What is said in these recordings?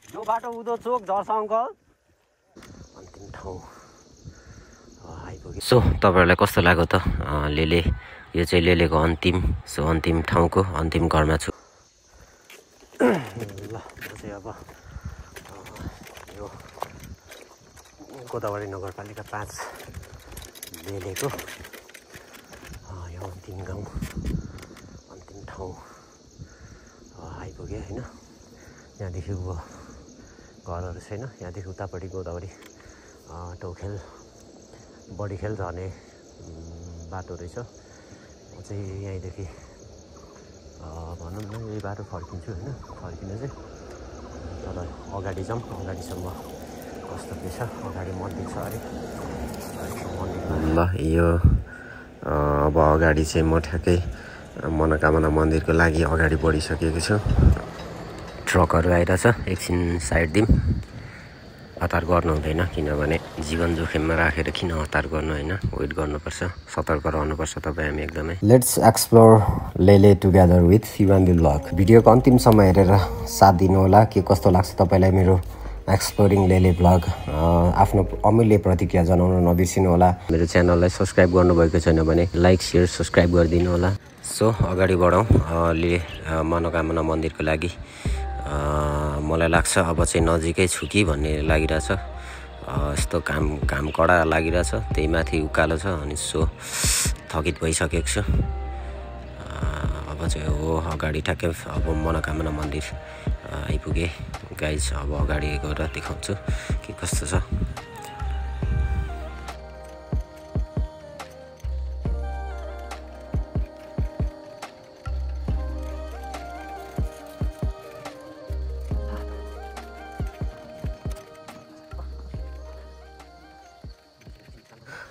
यो बाटो उदो चोक झर्छ अङ्कल। अन्तिम ठाउँ आइपुग्यो। सो तपाईँहरूलाई कस्तो लाग्यो त लेले? यो चाहिँ लेलेको अन्तिम ठाउँको अन्तिम घरमा छु। ल म चाहिँ अब यो गोदावरी नगरपालिका 5 लेलेको यो अन्तिम गाउँ अन्तिम ठाउँ आइपुग्यो होइन। यहाँदेखि घरहरू छैन। यहाँदेखि उतापट्टि गोदावरी टौखेल बडीखेल झर्ने बाटो रहेछ। म चाहिँ यहीँदेखि भनौँ न यही बाटो फर्किन्छु होइन। फर्किनु चाहिँ तर अगाडि जाउँ। अगाडिसम्म कस्तो के छ, अगाडि मन्दिर छ अरे मन्दिरमा। ल यो अब अगाडि चाहिँ म ठ्याक्कै मनोकामना मन्दिरको लागि अगाडि बढिसकेको छु। ट्रकहरू आइरहेछ, एकछिन साइड दिउँ। हतार गर्नु हुँदैन किनभने जीवन जोखिममा राखेर किन हतार गर्नु होइन। वेट गर्नुपर्छ, सतर्क रहनुपर्छ तपाईँ हामी एकदमै। लेट्स एक्सप्लोर लेले टुगेदर विथ शिवान्दी ब्लग। भिडियोको अन्तिमसम्म हेरेर साथ दिनु होला। के कस्तो लाग्छ तपाईँलाई मेरो एक्सप्लोरिङ लेले ब्लग। आफ्नो अमूल्य प्रतिक्रिया जनाउन नबिर्सिनु होला। मेरो च्यानललाई सब्सक्राइब गर्नुभएको छैन भने लाइक सेयर सब्सक्राइब गरिदिनु होला। सो अगाडि बढौँ ले मनोकामना मन्दिरको लागि। मलाई लाग्छ अब चाहिँ नजिकै छु कि भन्ने लागिरहेछ। यस्तो काम कडा लागिरहेछ, त्यही माथि उकालो छ अनि सो थकित भइसकेको छु। अब चाहिँ हो अगाडि ठ्याक्कै अब मनोकामना मन्दिर आइपुगेँ गाइज। अब अगाडि गएर देखाउँछु के कस्तो छ।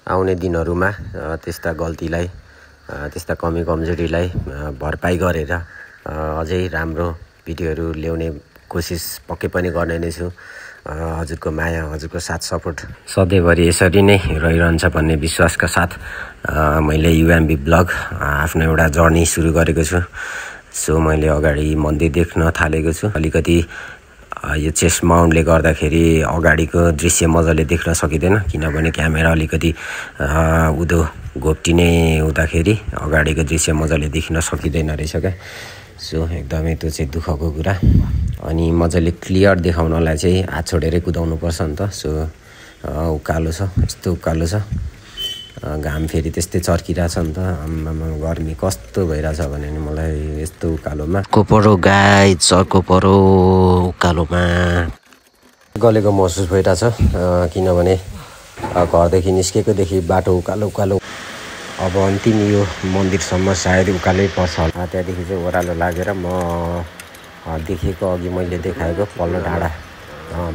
आउने दिनहरूमा त्यस्ता गल्तीलाई त्यस्ता कमी कमजोरीलाई भरपाई गरेर अझै राम्रो भिडियोहरू ल्याउने कोसिस पक्कै पनि गर्ने नै छु। हजुरको माया हजुरको साथ सपोर्ट सधैँभरि यसरी नै रहिरहन्छ भन्ने विश्वासका साथ मैले युएमबी ब्लग आफ्नो एउटा जर्नी सुरु गरेको छु। सो मैले अगाडि मन्दिर देख्न थालेको छु। अलिकति यो चेस्ट माउन्टले गर्दाखेरि अगाडिको दृश्य मजाले देख्न सकिँदैन किनभने क्यामेरा अलिकति उँधो घोप्टिने हुँदाखेरि अगाडिको दृश्य मजाले देखिन सकिँदैन रहेछ क्या। सो एकदमै त्यो चाहिँ दुःखको कुरा। अनि मजाले क्लियर देखाउनलाई चाहिँ हात छोडेरै कुदाउनुपर्छ नि त। सो उकालो छ, यस्तो उकालो छ, घाम फेरि त्यस्तै चर्किरहेछ नि त। गर्मी कस्तो भइरहेछ भने नि मलाई यस्तो उकालोमा कोपरो गाई चर्कोपरो उकालोमा गलेको महसुस भइरहेछ। किनभने घरदेखि निस्केकोदेखि बाटो उकालो। अब अन्तिम यो मन्दिरसम्म सायद उकालै पर्छ होला। त्यहाँदेखि चाहिँ ओह्रालो लागेर म देखेको अघि मैले देखाएको पल्लो डाँडा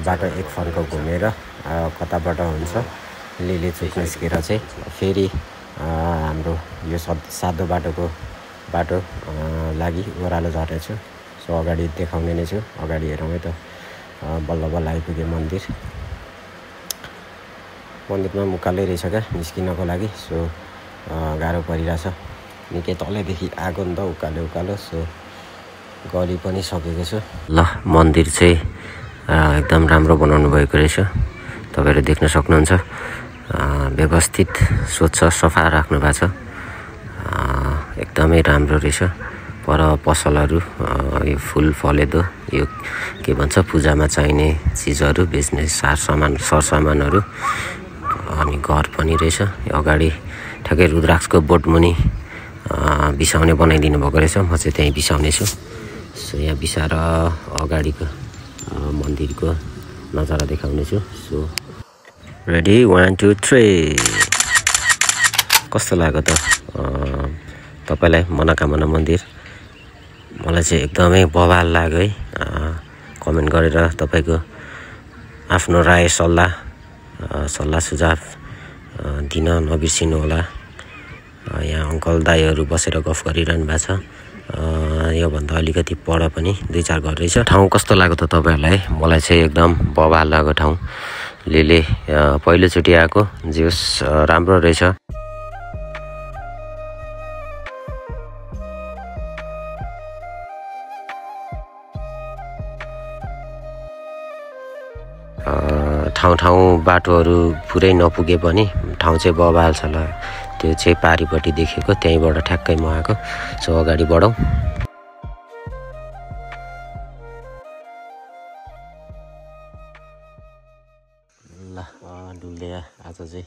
बाटो एक फर्क घुमेर कताबाट हुन्छ लेले चोक निस्केर चाहिँ फेरि हाम्रो यो सादो बाटो लागि ओह्रालो झरेछु। सो अगाडि देखाउने नै छु। अगाडि हेरौँ है त। बल्ल बल्ल आइपुग्यो मन्दिरमा उकालै रहेछ क्या निस्किनको लागि। सो गाह्रो परिरहेछ निकै तलैदेखि आएको नि त उकालो। सो गरी पनि सकेको छु। ल मन्दिर चाहिँ एकदम राम्रो बनाउनु भएको रहेछ। तपाईँहरू देख्न सक्नुहुन्छ। व्यवस्थित स्वच्छ सफा राख्नु भएको छ। एकदमै राम्रो रहेछ। पर पसलहरू यो फुल फलेदो यो के भन्छ पूजामा चाहिने चिजहरू बेच्ने सरसामानहरू अनि घर पनि रहेछ। अगाडि ठ्याक्कै रुद्राक्षको बोट मुनि बिसाउने बनाइदिनु भएको रहेछ। म चाहिँ त्यहीँ बिसाउने छु। सो यहाँ बिसाएर अगाडिको मन्दिरको नजारा देखाउने छु। So ready 1 2 3। कस्तो लाग्यो त तपाईँलाई मनोकामना मन्दिर? मलाई चाहिँ एकदमै बवाल लाग्यो है। कमेन्ट गरेर तपाईँको आफ्नो राय सल्लाह सुझाव दिन नबिर्सिनु होला। यहाँ अङ्कल दाइहरू बसेर गफ गरिरहनु भएको छ। योभन्दा अलिकति पर पनि 2-4 घर रहेछ। ठाउँ कस्तो लाग्यो त तपाईँहरूलाई? मलाई चाहिँ एकदम बवाल लाग्यो ठाउँ। लेले पहिलोचोटि आएको जेस राम्रो रहेछ। ठाउँ ठाउँ बाटोहरू पुरै नपुगे पनि ठाउँ चाहिँ बबाल छ ल। त्यो चाहिँ पारिपट्टि देखेको, त्यहीँबाट ठ्याक्कै म आएको। सो अगाडि बढौँ। ल डुल्दै आज चाहिँ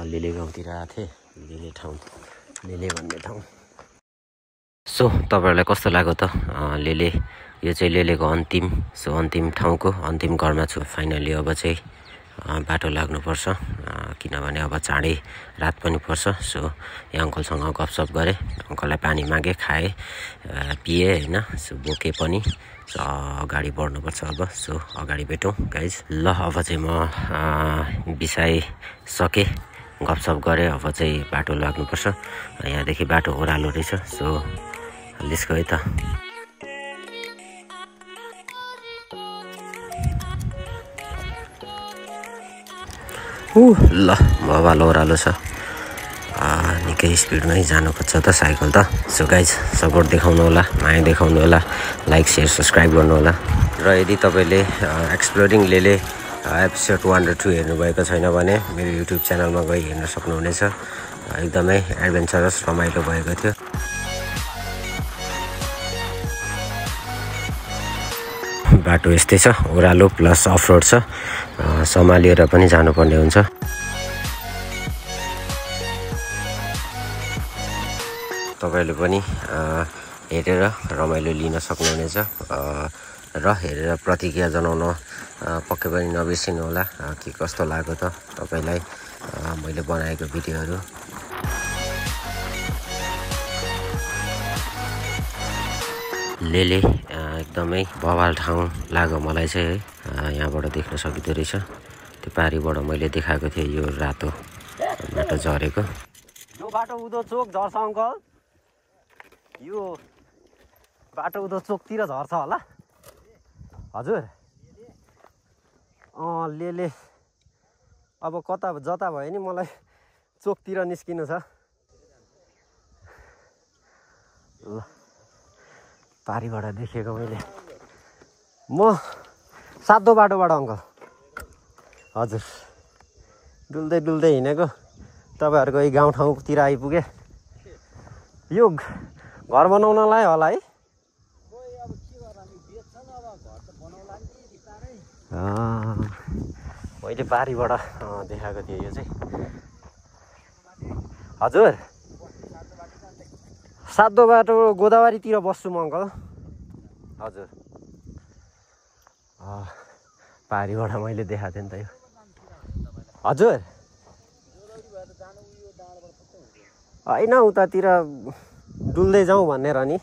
लेले गाउँतिर आएको थिएँ। लेले ठाउँ, लेले भन्ने ठाउँ। सो तपाईँहरूलाई कस्तो लाग्यो त लेले? यो चाहिँ लेलेको अन्तिम ठाउँको अन्तिम घरमा छु। फाइनली अब चाहिँ बाटो लाग्नुपर्छ, किनभने अब चाँडै रात पनि पर्छ। सो यहाँ अङ्कलसँग गफसफ गरेँ, अङ्कललाई पानी मागेँ, खाएँ, पिएँ होइन। सो बोकेँ पनि। सो अगाडि बढ्नुपर्छ अब। सो अगाडि भेटौँ गाइज। ल अब चाहिँ म बिसाइसकेँ, गफसफ गरेँ। अब चाहिँ बाटो लाग्नुपर्छ। यहाँदेखि बाटो ओह्रालो रहेछ। सो लेट्स गो है त। ल बबाल ओह्रालो छ, निकै स्पिडमै जानु खोज्छ त साइकल त। सो गाइज सपोर्ट देखाउनु होला, माया देखाउनु होला, लाइक सेयर सब्सक्राइब गर्नु होला। र यदि तपाईँले एक्सप्लोरिङ लेले एपिसोड 1 र 2 हेर्नुभएको छैन भने मेरो युट्युब च्यानलमा गई हेर्न सक्नुहुनेछ। एकदमै एडभेन्चरस रमाइलो भएको थियो। बाटो यस्तै छ, ओह्रालो प्लस अफरोड छ, सम्हालिएर पनि जानुपर्ने हुन्छ। तपाईँले पनि हेरेर रमाइलो लिन सक्नुहुनेछ र हेरेर प्रतिक्रिया जनाउन पक्कै पनि नबिर्सिनु होला के कस्तो लाग्यो त तपाईँलाई मैले बनाएको भिडियोहरू। लेले एकदमै बवाल ठाउँ लाग्यो मलाई चाहिँ है। यहाँबाट देख्न सकिँदो रहेछ, त्यो पारिबाट मैले देखाएको थिएँ यो रातो बाटो झरेको। यो बाटो उदो चोक झर्छ अङ्कल, यो बाटो उदो चोकतिर झर्छ होला हजुर। लेले अब कता जता भयो नि मलाई चोकतिर निस्किनु छ। ल पारिबाट देखेको मैले, म सातो बाटोबाट अङ्कल हजुर डुल्दै डुल्दै हिँडेको तपाईँहरूको यही गाउँठाउँतिर आइपुगेँ। यो घर बनाउनलाई होला है। मैले पारिबाट देखाएको थिएँ यो चाहिँ हजुर। सातो बाटो गोदावरीतिर बस्छु म अङ्कल हजुर। पारिबाट मैले देखाएको थिएँ नि त यो हजुर। होइन उतातिर डुल्दै जाउँ भनेर नि।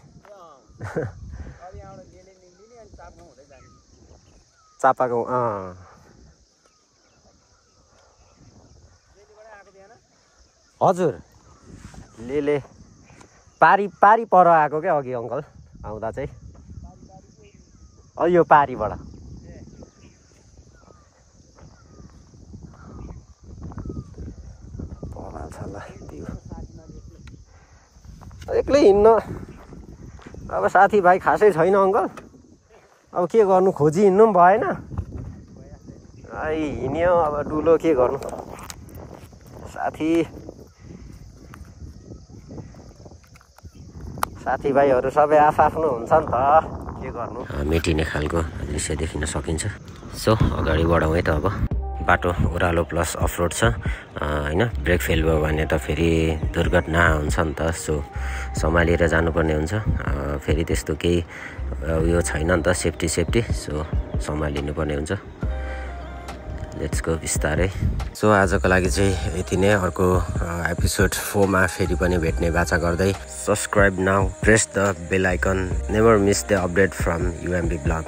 चापागाउँ हजुर। लेले पारी पर आएको क्या अघि अङ्कल आउँदा चाहिँ यो पारिबाट। बवाल छ ल त्यो एक्लै हिँड्न। अब साथीभाइ खासै छैन अङ्कल, अब के गर्नु, खोजी हिँड्नु पनि भएन। हिँड्यो अब डुलो के गर्नु, साथीभाइहरू सबै आफ्नो हुन्छ नि त, के गर्नु। मेटिने खालको दृश्य देखिन सकिन्छ। सो अगाडि बढाउँ है त। अब बाटो ओह्रालो प्लस अफरोड छ होइन। ब्रेक फेल भयो भने त फेरि दुर्घटना हुन्छ नि त। सो सम्हालेर जानुपर्ने हुन्छ। फेरि त्यस्तो केही उयो छैन नि त, सेफ्टी। सो सम्हालिनु पर्ने हुन्छ। लेट्स गो बिस्तारै। सो आजको लागि चाहिँ यति नै। अर्को एपिसोड 4 मा फेरि पनि भेट्ने बाचा गर्दै subscribe now, press the bell icon, never miss the update from UMB blog.